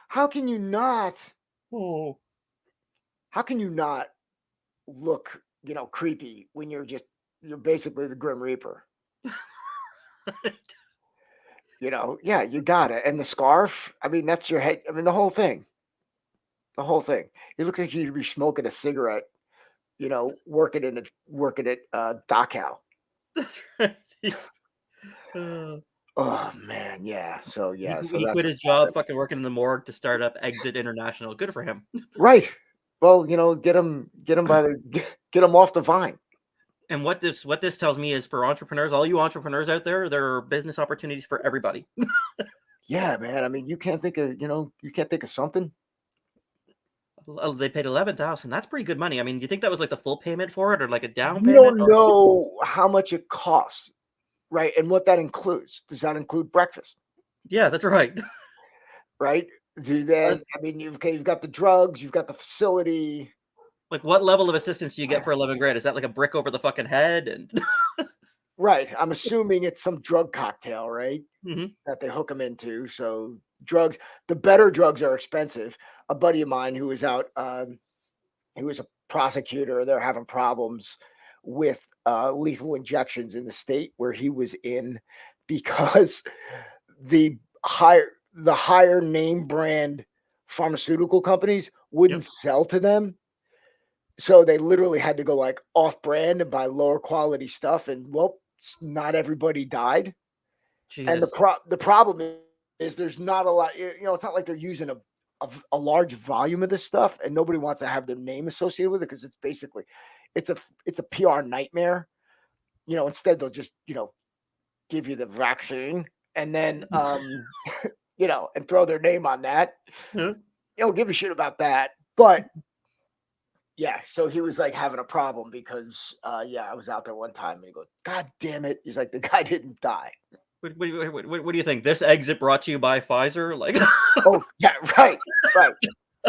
how can you not? Oh. How can you not look, creepy when you're basically the Grim Reaper? Yeah, you got it. And the scarf, that's your head. The whole thing. The whole thing. It looks like you'd be smoking a cigarette, working at Dachau. That's right. Oh man, yeah. So yeah, he quit his job, fucking working in the morgue to start up Exit International. Good for him. Right. Well, get him get him off the vine. And what this tells me is for entrepreneurs, all you entrepreneurs out there, there are business opportunities for everybody. Yeah, man. You can't think of something. They paid $11,000. That's pretty good money. Do you think that was like the full payment for it, or like a down payment? You don't know how much it costs, right? And what that includes. Does that include breakfast? Yeah, that's right. Right. You've got the drugs, you've got the facility. Like, what level of assistance do you get for 11 grand? Is that like a brick over the fucking head? And Right. I'm assuming it's some drug cocktail, right? Mm-hmm. That they hook them into. So drugs, the better drugs are expensive. A buddy of mine who was out, he was a prosecutor. They're having problems with lethal injections in the state where he was in because the higher name brand pharmaceutical companies wouldn't sell to them. So they literally had to go like off brand and buy lower quality stuff. And not everybody died. Jesus. And the problem is there's not a lot, it's not like they're using a large volume of this stuff and nobody wants to have their name associated with it because it's basically, it's a PR nightmare. Instead they'll just, give you the vaccine and then, and throw their name on that. You don't give a shit about that. But yeah, so he was like having a problem because, I was out there one time and he goes, God damn it. He's like, the guy didn't die. What do you think? This exit brought to you by Pfizer? Like, oh yeah, right,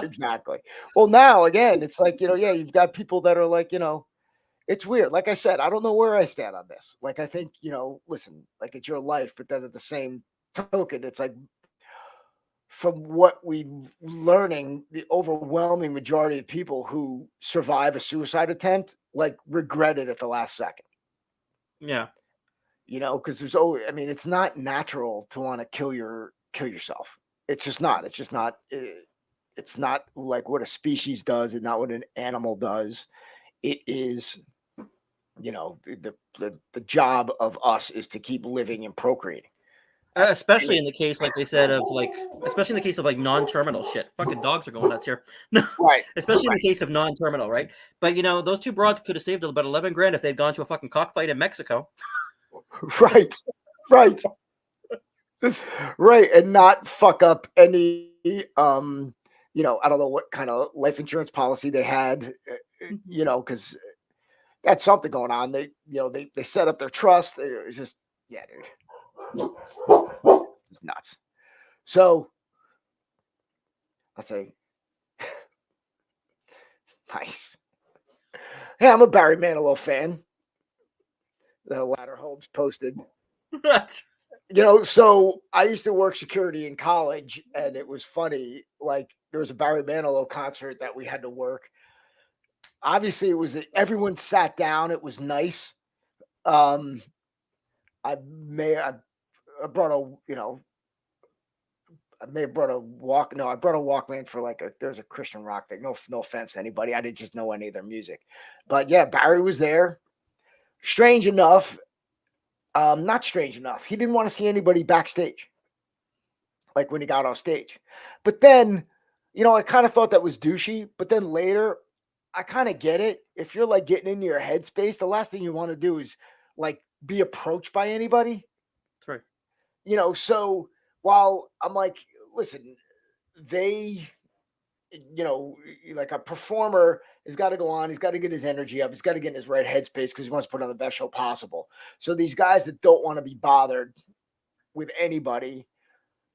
exactly. Well, now again, it's like you've got people that are like it's weird. Like I said, I don't know where I stand on this. Like I think listen, like it's your life, but then at the same token, it's like from what we're learning, the overwhelming majority of people who survive a suicide attempt like regret it at the last second. Yeah. You know, because there's always, I mean, it's not natural to want to kill yourself. It's just not. It's just not. It's not like what a species does, and not what an animal does. It is, you know, the job of us is to keep living and procreating. Especially in the case, like they said, of like, especially in the case of like non-terminal shit. Fucking dogs are going nuts here. No, Right. especially in Right. the case of non-terminal, right? But you know, those two broads could have saved about 11 grand if they'd gone to a fucking cockfight in Mexico. Right. Right. Right. And not fuck up any you know, I don't know what kind of life insurance policy they had, you know, because that's something going on. They, you know, they set up their trust. It's just, yeah, dude, it's nuts. So I'll say, nice. Yeah, I'm a Barry Manilow fan. The Ladder Holmes posted. You know, so I used to work security in college, and it was funny. Like there was a Barry Manilow concert that we had to work. Obviously, it was everyone sat down. It was nice. Um, I brought a, you know, I may have brought a walk. No, I brought a Walkman for like there's a Christian rock thing. No offense to anybody. I didn't just know any of their music, but yeah, Barry was there. Strange enough, not strange enough. He didn't want to see anybody backstage, like when he got off stage. But then, you know, I kind of thought that was douchey. But then later, I kind of get it. If you're like getting into your headspace, the last thing you want to do is like be approached by anybody. That's right. You know, so while I'm like, listen, they, you know, like a performer has got to go on. He's got to get his energy up. He's got to get in his right headspace because he wants to put on the best show possible. So these guys that don't want to be bothered with anybody,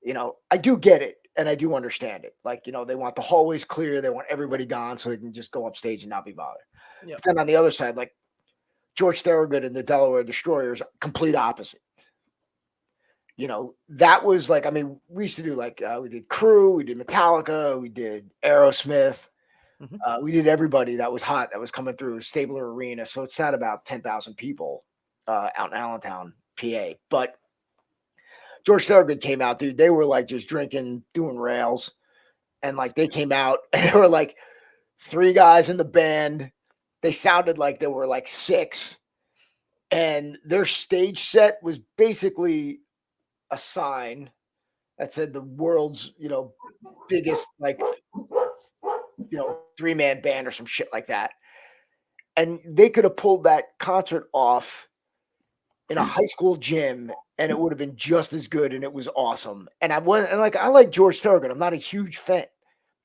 you know, I do get it and I do understand it. Like, you know, they want the hallways clear. They want everybody gone so they can just go up stage and not be bothered. Yep. But then on the other side, like George Thorogood and the Delaware Destroyers, complete opposite. You know, that was like, I mean, we used to do like, we did Crew, we did Metallica, we did Aerosmith. We did everybody that was hot, that was coming through Stabler Arena. So it sat about 10,000 people out in Allentown, PA. But George Thorogood came out, dude. They were like just drinking, doing rails. And like they came out and there were like 3 guys in the band. They sounded like there were like 6. And their stage set was basically a sign that said the world's, you know, biggest, like, you know, 3-man band or some shit like that. And they could have pulled that concert off in a high school gym and it would have been just as good. And it was awesome. And I like George Thorogood. I'm not a huge fan.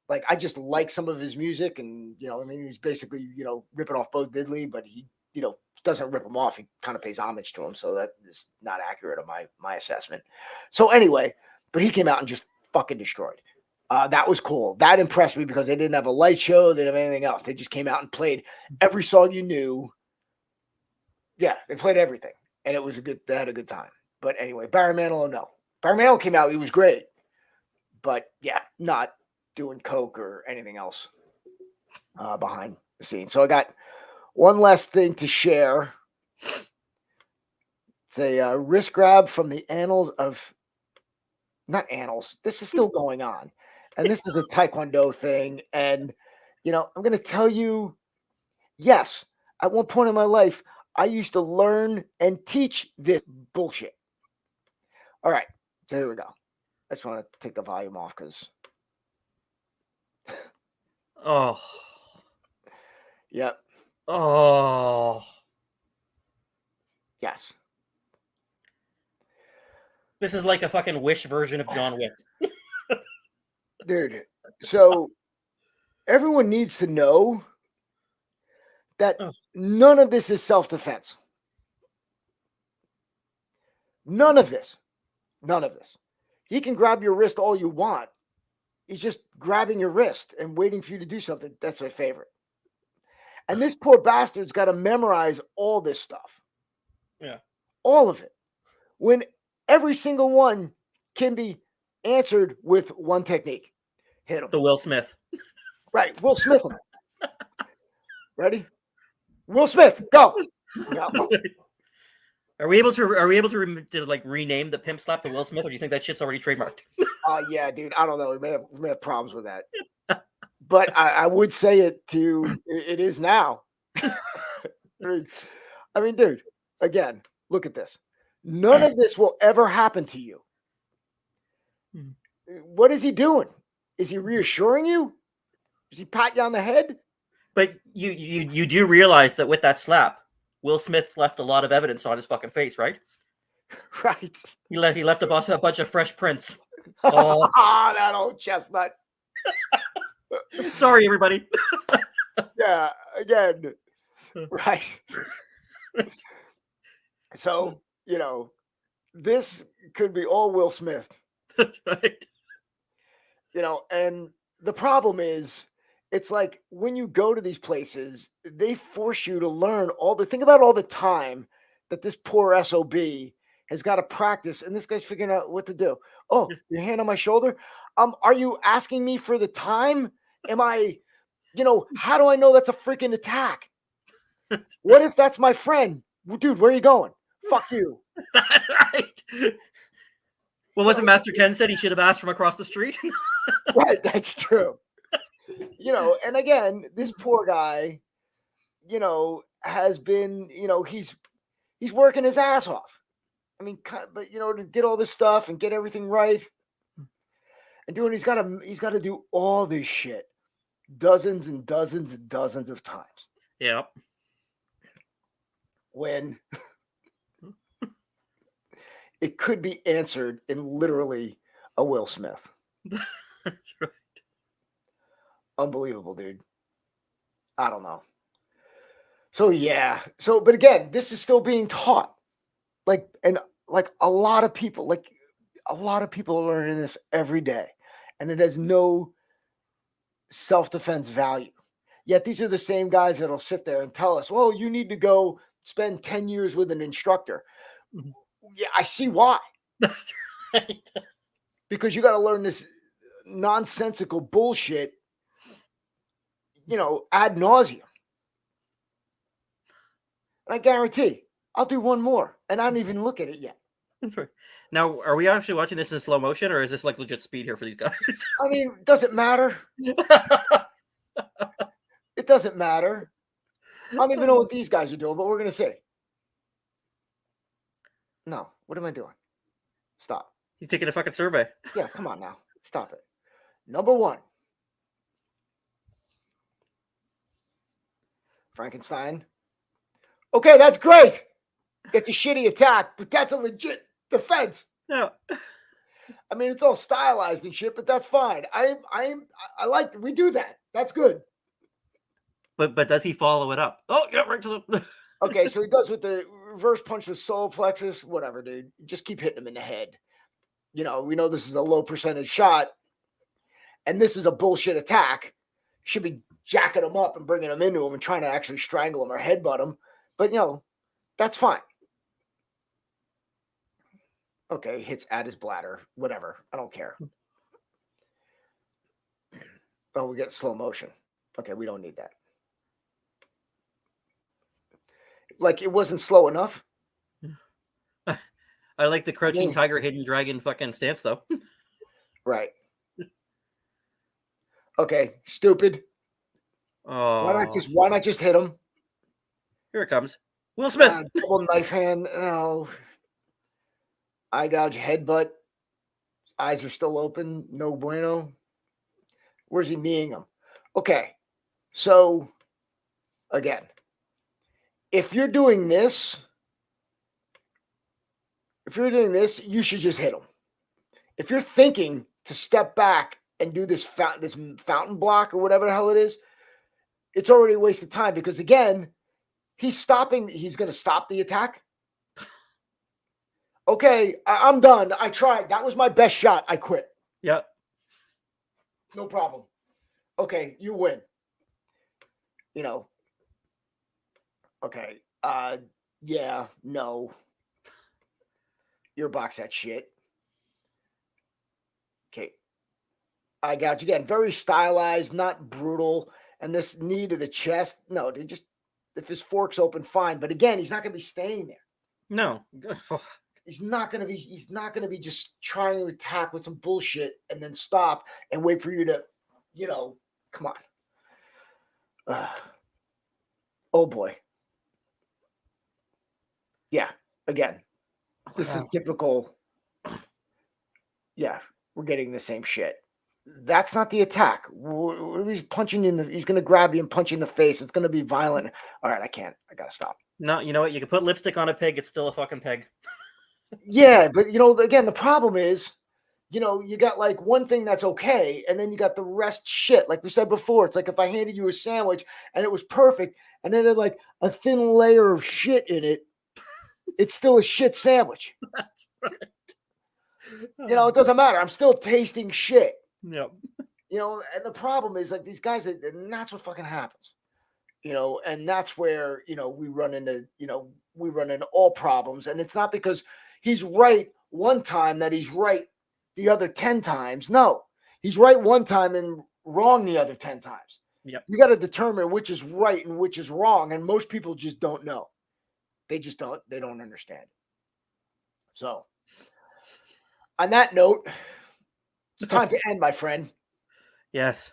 Like, I just like some of his music. And, you know, I mean, he's basically, you know, ripping off Bo Diddley, but he, you know, doesn't rip him off. He kind of pays homage to him. So that is not accurate of my assessment. So anyway, but he came out and just fucking destroyed. That was cool. That impressed me because they didn't have a light show. They didn't have anything else. They just came out and played every song you knew. Yeah, they played everything. And it was they had a good time. But anyway, Barry Manilow, no. Barry Manilow came out. He was great. But yeah, not doing coke or anything else behind the scenes. So I got one last thing to share. It's a wrist grab from the annals of, not annals. This is still going on. And this is a Taekwondo thing. And, you know, I'm going to tell you, yes, at one point in my life, I used to learn and teach this bullshit. All right. So here we go. I just want to take the volume off because. Oh. Yep. Oh. Yes. This is like a fucking Wish version of John Wick. Dude, so everyone needs to know that none of this is self-defense. None of this. None of this. He can grab your wrist all you want. He's just grabbing your wrist and waiting for you to do something. That's my favorite. And this poor bastard's got to memorize all this stuff. Yeah. All of it. When every single one can be answered with one technique. Hit him. The Will Smith. Right. Will Smith him. Ready? Will Smith, go. Go. Are we able to like rename the Pimp Slap to Will Smith, or do you think that shit's already trademarked? Yeah, dude. I don't know. We may have problems with that. But I would say it is now. I mean, dude, again, look at this. None of this will ever happen to you. What is he doing? Is he reassuring you? Is he patting you on the head? But you do realize that with that slap, Will Smith left a lot of evidence on his fucking face, right? Right. He left a bunch of fresh prints. Oh, that old chestnut. Sorry, everybody. Yeah, again. Right. So, this could be all Will Smith. That's right. And the problem is, it's like when you go to these places, they force you to learn think about all the time that this poor SOB has got to practice, and this guy's figuring out what to do. Oh, your hand on my shoulder. Are you asking me for the time? Am I, how do I know that's a freaking attack? What if that's my friend? Well, dude, where are you going? Fuck you. Right. Well, wasn't Master Ken said he should have asked from across the street? Right, that's true. And again, this poor guy, has been, he's working his ass off. I mean, but to get all this stuff and get everything right, and he's got to do all this shit dozens and dozens and dozens of times. Yep. When it could be answered in literally a Will Smith. That's right. Unbelievable, dude. I don't know. So yeah. But again, this is still being taught. A lot of people are learning this every day, and it has no self-defense value. Yet these are the same guys that'll sit there and tell us, well, you need to go spend 10 years with an instructor. Yeah, I see why. That's right. Because you got to learn this nonsensical bullshit, ad nauseum. And I guarantee I'll do one more, and I don't even look at it yet. That's right. Now, are we actually watching this in slow motion, or is this like legit speed here for these guys? I mean, does it matter? It doesn't matter. I don't even know what these guys are doing, but we're going to see. No, what am I doing? Stop. You taking a fucking survey? Yeah, come on now. Stop it. Number 1. Frankenstein. Okay, that's great. It's a shitty attack, but that's a legit defense. No. I mean, it's all stylized and shit, but that's fine. I like we do that. That's good. But does he follow it up? Oh, yeah, right to the. Okay, so he does with the reverse punch with solar plexus. Whatever, dude. Just keep hitting him in the head. We know this is a low percentage shot, and this is a bullshit attack. Should be jacking him up and bringing him into him and trying to actually strangle him or headbutt him. But that's fine. Okay, hits at his bladder. Whatever. I don't care. Oh, we get slow motion. Okay, we don't need that. Like it wasn't slow enough. I like the crouching tiger, hidden dragon fucking stance though. Right. Okay, stupid. Oh. Why not just hit him? Here it comes. Will Smith. Double knife hand. No. Eye gouge, headbutt. His eyes are still open. No bueno. Where's he kneeing him? Okay. So, again, if you're doing this, you should just hit him. If you're thinking to step back and do this fountain block or whatever the hell it is, it's already a waste of time because, again, he's going to stop the attack. Okay, I'm done. I tried. That was my best shot. I quit. Yep. No problem. Okay, you win. Okay. Yeah, no. Your box that shit. Okay. I got you again. Very stylized, not brutal. And this knee to the chest. No, dude, just if his fork's open, fine. But again, he's not going to be staying there. No. He's not gonna be just trying to attack with some bullshit and then stop and wait for you to, come on. Oh boy. Yeah, again. This is typical. Yeah, we're getting the same shit. That's not the attack. He's punching you in the. He's going to grab you and punch you in the face. It's going to be violent. All right, I can't. I gotta stop. No, you know what? You can put lipstick on a pig. It's still a fucking pig. Yeah, but again, the problem is, you got like one thing that's okay, and then you got the rest shit. Like we said before, it's like if I handed you a sandwich and it was perfect, and then it had like a thin layer of shit in it, it's still a shit sandwich. That's right. It doesn't matter. I'm still tasting shit. Yep. And the problem is like these guys, and that's what fucking happens. And that's where, we run into all problems. And it's not because he's right one time that he's right the other 10 times. No, he's right one time and wrong the other 10 times. Yep. You got to determine which is right and which is wrong. And most people just don't know. They don't understand. So on that note, it's time to end, my friend. Yes.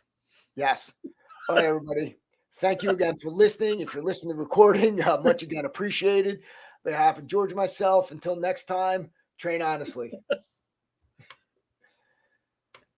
All right, everybody. Thank you again for listening. If you're listening to the recording, much again appreciated. On behalf of George and myself, until next time, train honestly.